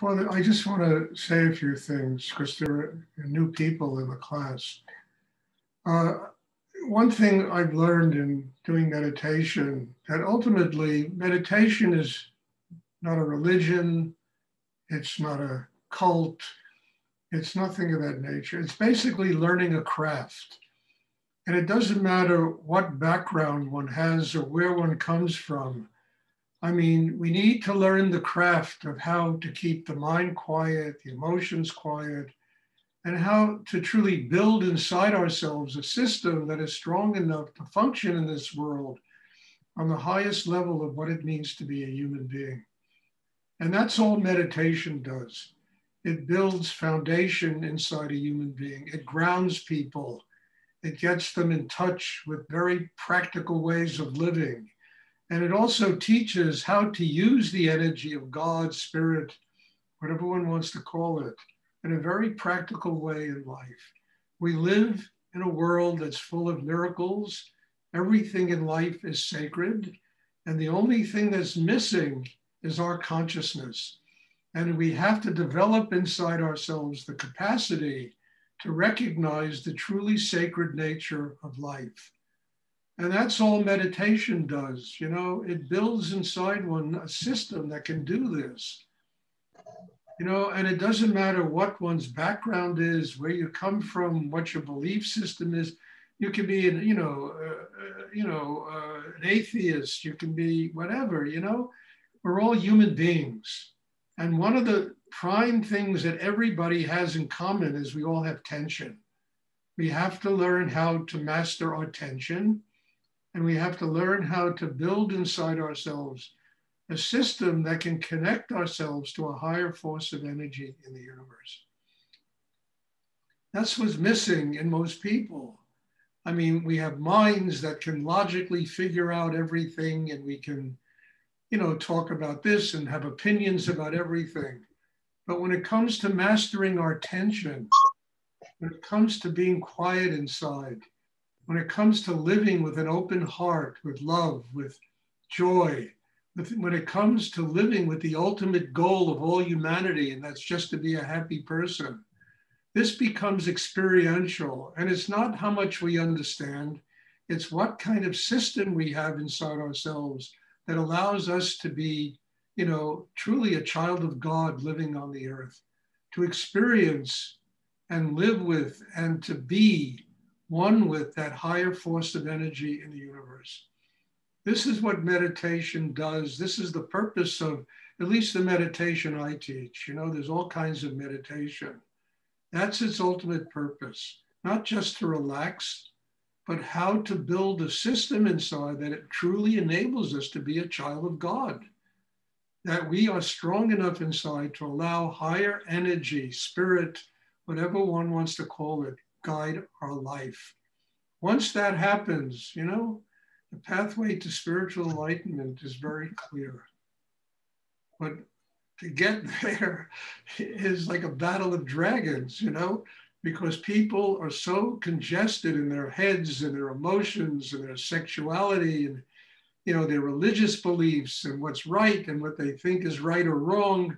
But I just want to say a few things because there are new people in the class. Uh, One thing I've learned in doing meditation that ultimately meditation is not a religion, it's not a cult, it's nothing of that nature. It's basically learning a craft. And it doesn't matter what background one has or where one comes from. I mean, we need to learn the craft of how to keep the mind quiet, the emotions quiet, and how to truly build inside ourselves a system that is strong enough to function in this world on the highest level of what it means to be a human being. And that's all meditation does. It builds foundation inside a human being. It grounds people. It gets them in touch with very practical ways of living. And it also teaches how to use the energy of God, spirit, whatever one wants to call it, in a very practical way in life. We live in a world that's full of miracles. Everything in life is sacred. And the only thing that's missing is our consciousness. And we have to develop inside ourselves the capacity to recognize the truly sacred nature of life. And that's all meditation does. You know, it builds inside one a system that can do this. You know, and it doesn't matter what one's background is, where you come from, what your belief system is. You can be an, an atheist. You can be whatever. You know, we're all human beings, and one of the prime things that everybody has in common is we all have tension. We have to learn how to master our tension, and we have to learn how to build inside ourselves a system that can connect ourselves to a higher force of energy in the universe. That's what's missing in most people. I mean, we have minds that can logically figure out everything, and we can, talk about this and have opinions about everything. But when it comes to mastering our tension, when it comes to being quiet inside, when it comes to living with an open heart, with love, with joy, when it comes to living with the ultimate goal of all humanity, and that's just to be a happy person, this becomes experiential. And it's not how much we understand, it's what kind of system we have inside ourselves that allows us to be, truly a child of God living on the earth, to experience and live with and to be one with that higher force of energy in the universe. This is what meditation does. This is the purpose of at least the meditation I teach. You know, there's all kinds of meditation. That's its ultimate purpose, not just to relax, but how to build a system inside that it truly enables us to be a child of God, that we are strong enough inside to allow higher energy, spirit, whatever one wants to call it, guide our life. Once that happens, the pathway to spiritual enlightenment is very clear. But to get there is like a battle of dragons, because people are so congested in their heads and their emotions and their sexuality and, their religious beliefs and what's right and what they think is right or wrong,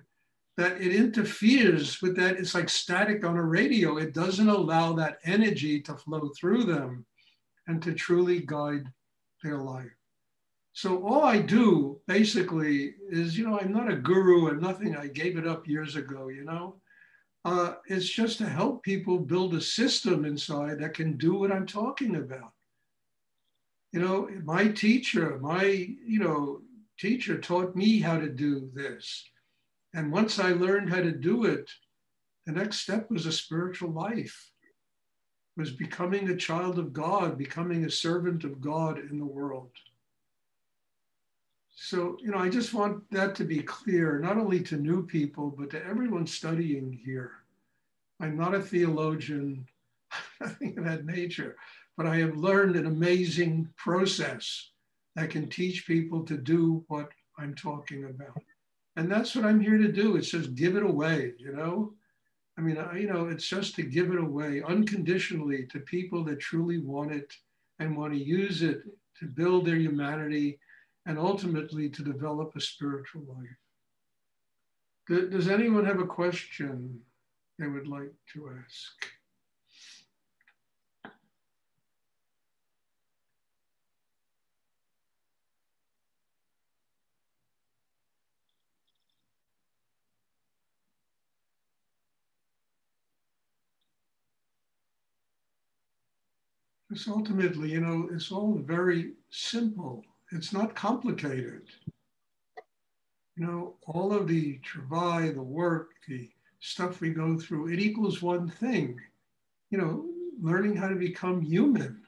that it interferes with that. It's like static on a radio. It doesn't allow that energy to flow through them and to truly guide their life. So all I do basically is, I'm not a guru or nothing. I gave it up years ago, it's just to help people build a system inside that can do what I'm talking about. My teacher taught me how to do this. And once I learned how to do it, the next step was a spiritual life, was becoming a child of God, becoming a servant of God in the world. So, I just want that to be clear, not only to new people, but to everyone studying here. I'm not a theologian, nothing of that nature, but I have learned an amazing process that can teach people to do what I'm talking about. And that's what I'm here to do. It's just give it away, it's just to give it away unconditionally to people that truly want it and want to use it to build their humanity and ultimately to develop a spiritual life. Does anyone have a question they would like to ask? Because ultimately, it's all very simple. It's not complicated. All of the travail, the work, the stuff we go through, it equals one thing, learning how to become human,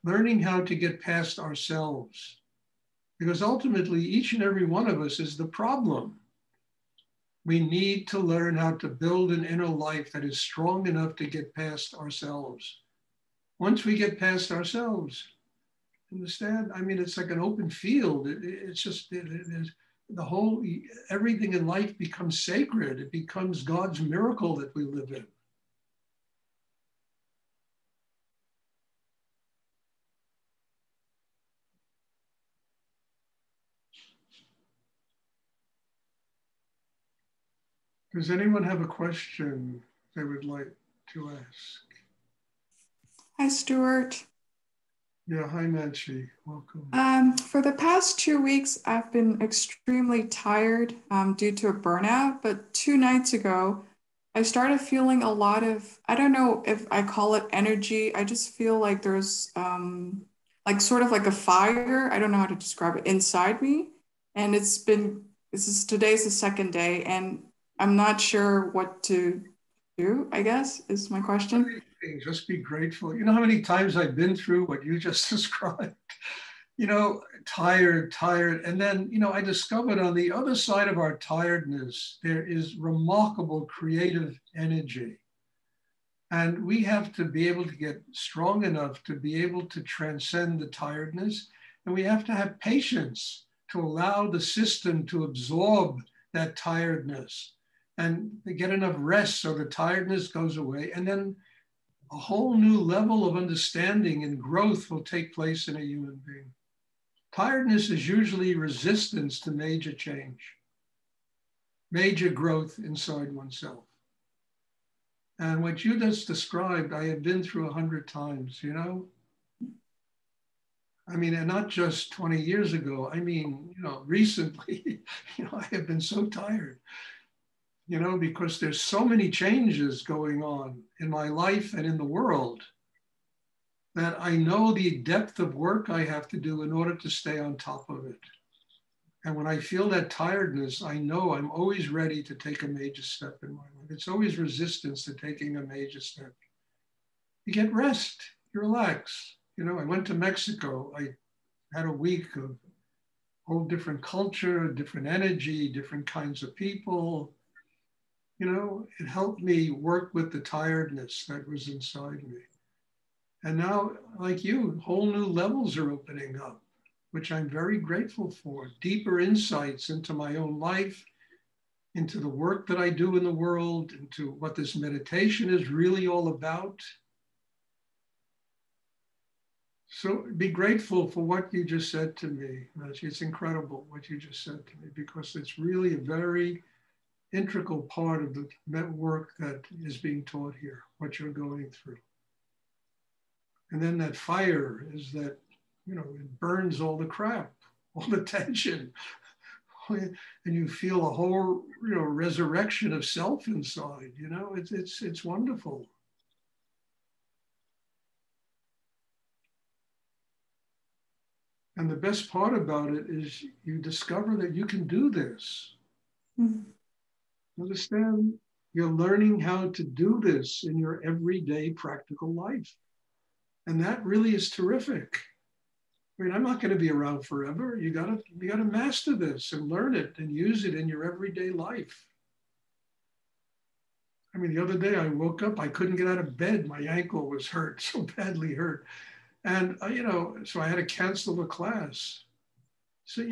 learning how to get past ourselves. Because ultimately, each and every one of us is the problem. We need to learn how to build an inner life that is strong enough to get past ourselves. Once we get past ourselves, understand? I mean, it's like an open field. It's just, the whole, everything in life becomes sacred. It becomes God's miracle that we live in. Does anyone have a question they would like to ask? Hi, Stuart. Yeah, hi, Nancy. Welcome. For the past 2 weeks, I've been extremely tired due to a burnout, but 2 nights ago, I started feeling a lot of, I don't know if I call it energy. I just feel like there's like sort of like a fire. I don't know how to describe it inside me. And today's the second day, and I'm not sure what to do, I guess, is my question. Just be grateful. You know how many times I've been through what you just described? Tired. And then, I discovered on the other side of our tiredness, there is remarkable creative energy. And we have to be able to get strong enough to be able to transcend the tiredness. And we have to have patience to allow the system to absorb that tiredness and to get enough rest so the tiredness goes away. And then a whole new level of understanding and growth will take place in a human being. Tiredness is usually resistance to major change, major growth inside oneself. And what you just described, I have been through 100 times, I mean, and not just 20 years ago. I mean, recently, I have been so tired, because there's so many changes going on in my life and in the world that I know the depth of work I have to do in order to stay on top of it. And when I feel that tiredness, I know I'm always ready to take a major step in my life. It's always resistance to taking a major step. You get rest, you relax. I went to Mexico. I had a week of whole different culture, different energy, different kinds of people. It helped me work with the tiredness that was inside me. And now, like you, whole new levels are opening up, which I'm very grateful for. Deeper insights into my own life, into the work that I do in the world, into what this meditation is really all about. So be grateful for what you just said to me. It's incredible what you just said to me, because it's really a very integral part of the work that is being taught here, what you're going through. And then that fire is that, it burns all the crap, all the tension. And you feel a whole, resurrection of self inside, it's wonderful. And the best part about it is you discover that you can do this. Mm-hmm. Understand? You're learning how to do this in your everyday practical life. And that really is terrific. I mean, I'm not going to be around forever. You gotta master this and learn it and use it in your everyday life. I mean, the other day I woke up, I couldn't get out of bed. My ankle was hurt, so badly hurt. And, so I had to cancel the class. So,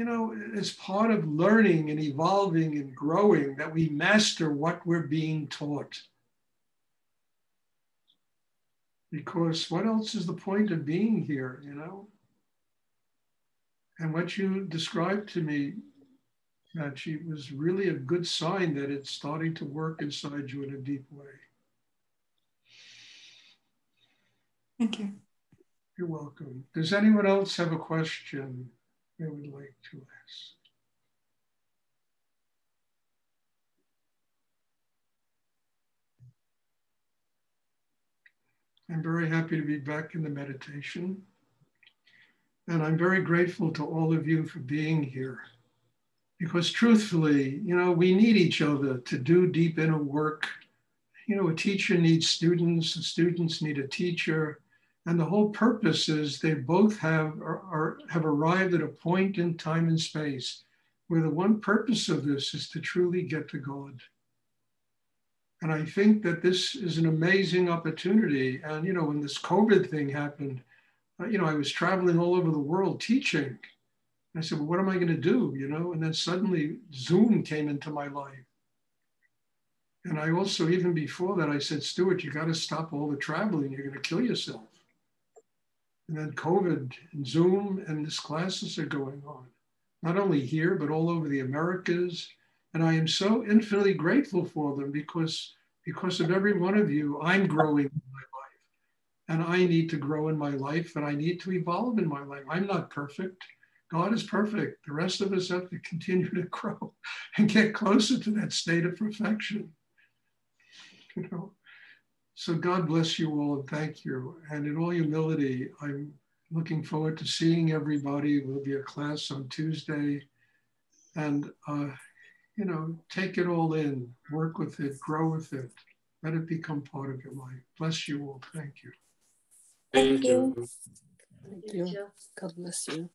it's part of learning and evolving and growing that we master what we're being taught. Because what else is the point of being here, And what you described to me, Machi, was really a good sign that it's starting to work inside you in a deep way. Thank you. You're welcome. Does anyone else have a question they would like to ask? I'm very happy to be back in the meditation. And I'm very grateful to all of you for being here. Because truthfully, you know, we need each other to do deep inner work. You know, a teacher needs students, the students need a teacher. And the whole purpose is they both have arrived at a point in time and space where the one purpose of this is to truly get to God. And I think that this is an amazing opportunity. And, you know, when this COVID thing happened, you know, I was traveling all over the world teaching. I said, well, what am I going to do? You know, and then suddenly Zoom came into my life. And I also, even before that, I said, Stuart, you got to stop all the traveling. You're going to kill yourself. And then COVID and Zoom and these classes are going on, not only here, but all over the Americas. And I am so infinitely grateful for them because of every one of you, I'm growing in my life. And I need to grow in my life and I need to evolve in my life. I'm not perfect. God is perfect. The rest of us have to continue to grow and get closer to that state of perfection. You know? So God bless you all and thank you. And in all humility, I'm looking forward to seeing everybody. There'll be a class on Tuesday. And, you know, take it all in, work with it, grow with it. Let it become part of your life. Bless you all. Thank you. Thank you. Thank you. God bless you.